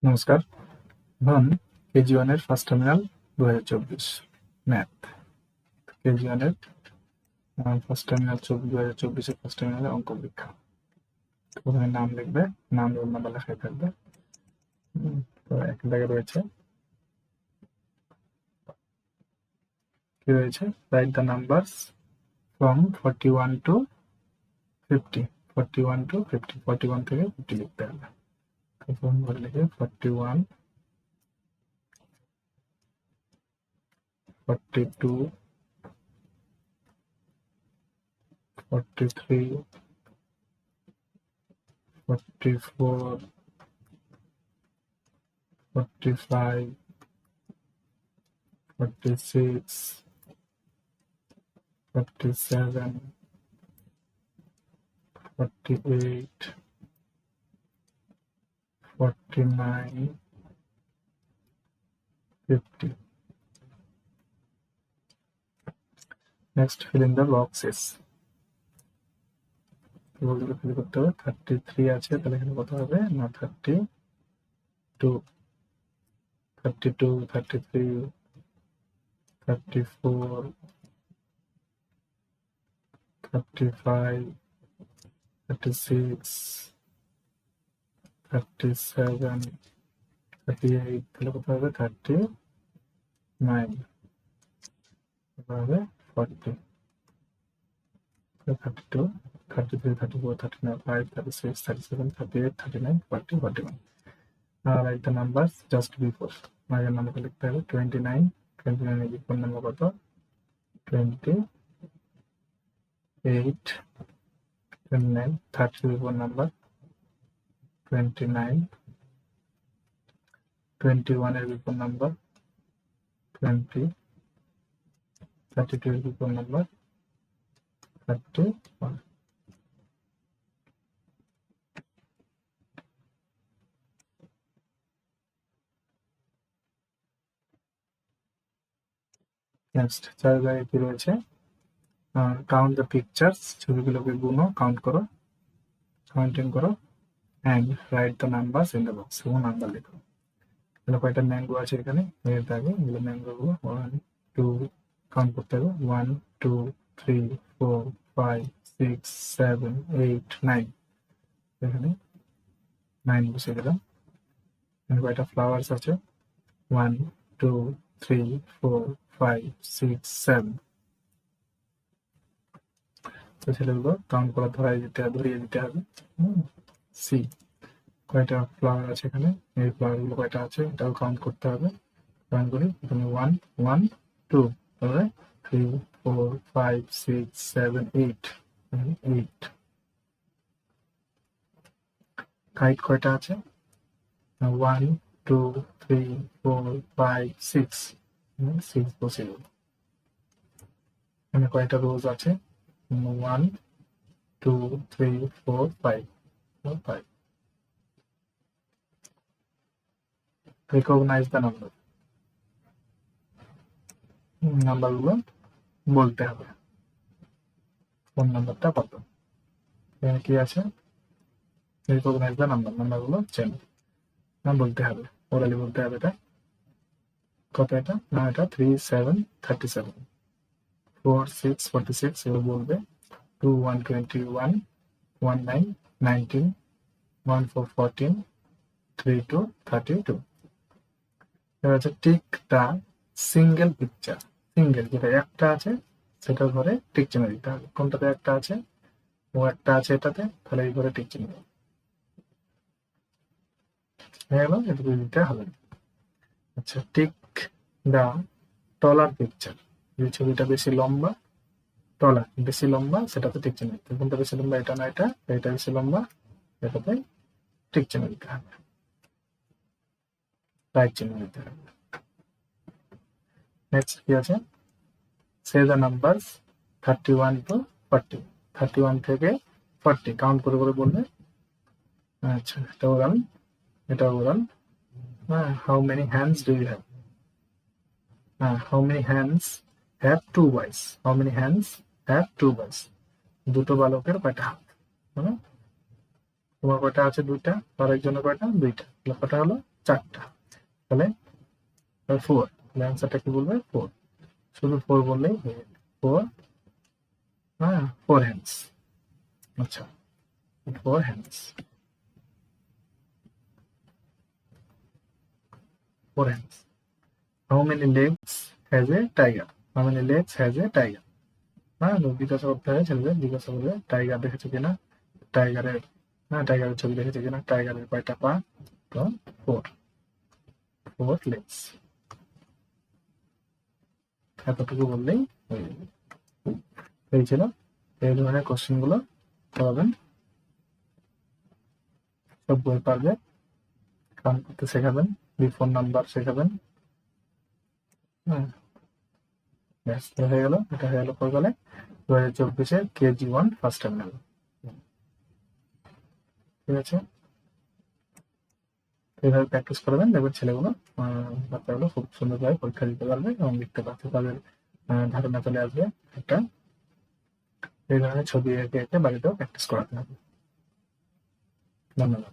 নমস্কার। এখন কেজি ওয়ানের ফার্স্ট টার্মিনাল 2024 ম্যাথ। কেজি ওয়ানের ফার্স্ট টার্মিনাল 2024 ফার্স্ট টার্মিনালের অঙ্ক পরীক্ষা। প্রথমে নাম লিখবে, নাম রোল নাম্বার লেখাই থাকবে। তো এক জায়গায় রয়েছে কি রয়েছে, write the numbers from 41 to 50। 41 to 50, 41 থেকে 50 লিখতে হবে। প্রথম ঘরে লিখে 41, 42, 43, 44, 45, 46, 47, 48, 49, 50. Next, fill in the boxes. এগুলো ফিল করতে হবে। 33 আছে, তাহলে এখানে কত হবে না 32, 32, 33, 34, 35, 36, 37, 38, তাহলে কত হবে 39, কত হবে 40, 32, 33, 34, 35, 36, 37, 38, 39, 40, 41. Write the numbers just before. আগের নাম্বারটা লিখতে হবে 29, 29 এর বিপরীত নাম্বার কত 28, 29, 30 এর বিপরীত নাম্বার 29, 21 এর বিপরীত নাম্বার 20, 32 এর বিপরীত নাম্বার 31. নেক্সট 4 জায়গায় কি রয়েছে, কাউন্ট দ্য পিকচার্স, ছবিগুলোকে গুনো, কাউন্ট করো, কাউন্টিং করো, and write the numbers in the box, এবং নাম্বার লিখো। তাহলে কয়টা ম্যাঙ্গো আছে এখানে, এর আগে এগুলো ম্যাঙ্গো গুলো 1 2 কাউন্ট করতে হবে 1 2 3 4 5 6 7 8 9, এখানে 9 বসে দিলাম। এখানে কয়টা ফ্লাওয়ার্স আছে 1 2 3 4 5 6 7, তো ছেলেগুলো কাউন্ট করা ধরিয়ে দিতে হবে। সি, কয়টা ফ্লাওয়ার আছে এখানে, এই ফ্লাওয়ার গুলো কয়টা আছে এটাও কাউন্ট করতে হবে। কাউন্ট করি, এখানে 1 1 2, তারপরে 3 4 5 6 7 8, 8। কাইট কয়টা আছে 1 2 3 4 5 6, 6 বসে গেল। এখানে কয়টা রোজ আছে 1 2 3 4 5, 5। রিকগনাইজ দ্য নাম্বার, নাম্বারগুলো বলতে হবে, কোন নাম্বারটা কত। এখানে কি আছে, রিকগনাইজ দ্য নাম্বার, নাম্বারগুলো চেন না বলতে হবে, ওরালি বলতে হবে। এটা কত, এটা না এটা 3 7 37, 4 6 46 এগুলো বলবে, 2 1 21, 1 9 19, 1 4 14, 3 2 32। এবার হচ্ছে টিক দা সিঙ্গেল পিকচার, সিঙ্গেল যেটা একটা আছে সেটার ঘরে টিক চিহ্ন দিতে হবে। কোনটাতে একটা আছে, ও একটা আছে এটাতে, তাহলে এই ঘরে টিক চিহ্ন হয়ে গেল, এটুকু দিতে হবে। আচ্ছা, টিক দা টলার পিকচার, যে ছবিটা বেশি লম্বা, টলার বেশি লম্বা, সেটাতে টিক চিহ্ন দিতে হবে। কোনটা বেশি লম্বা, এটা না এটা, এটা বেশি লম্বা, এটাতে টিক চিহ্ন দিতে হবে, রাইট চিহ্ন দিতে হবে। নেক্সট কি আছে, সে দ্য নাম্বারস 31 to 40, 31 থেকে 40 কাউন্ট করে করে বলবে। আচ্ছা, এটা ওরাল, এটা ওরাল। হ্যাঁ, how many hands do you have, হ্যাঁ, how many hands have two boys, how many hands have two boys, দুটো বালকের কয়টা হাত, মানে তোমার কয়টা আছে দুইটা, আর একজনের কয়টা দুইটা, কয়টা হলো 4টা, তাহলে 4, তাহলে অ্যান্সারটা কি বলবে? 4, শুধু 4 বললেই হয়ে যাবে। 4, হ্যাঁ 4 হ্যান্ডস। আচ্ছা 4 hands, 4 hands. How many legs has a tiger? How many legs has a tiger? হ্যাঁ জিজ্ঞাসা করতে হবে ছেলেদের, জিজ্ঞাসা করবে টাইগার দেখেছো কিনা, টাইগারের, হ্যাঁ টাইগারের ছবি দেখেছো কিনা, টাইগারের কয়টা পা? তো 4, 4 legs, এতটুকু বললেই হয়ে যাবে। এই ছিল এই ধরনের কোশ্চেন গুলো পাবেন, সব বই পারবে, কাম করতে শেখাবেন, ফোন নাম্বার শেখাবেন। হ্যাঁ ব্যাস হয়ে গেল, এটা হয়ে গেল পরকালে 2024-এর KG1 ফার্স্ট টার্মিনাল। ঠিক আছে, এইভাবে প্র্যাকটিস করবেন, দেখবেন ছেলেগুলো বাচ্চাগুলো খুব সুন্দরভাবে পরীক্ষা দিতে পারবে এবং লিখতে পারবে, তাদের ধারণা চলে আসবে একটা। এই ধরনের ছবি এঁকে এঁকে বাড়িতেও প্র্যাকটিস করাতে হবে। ধন্যবাদ।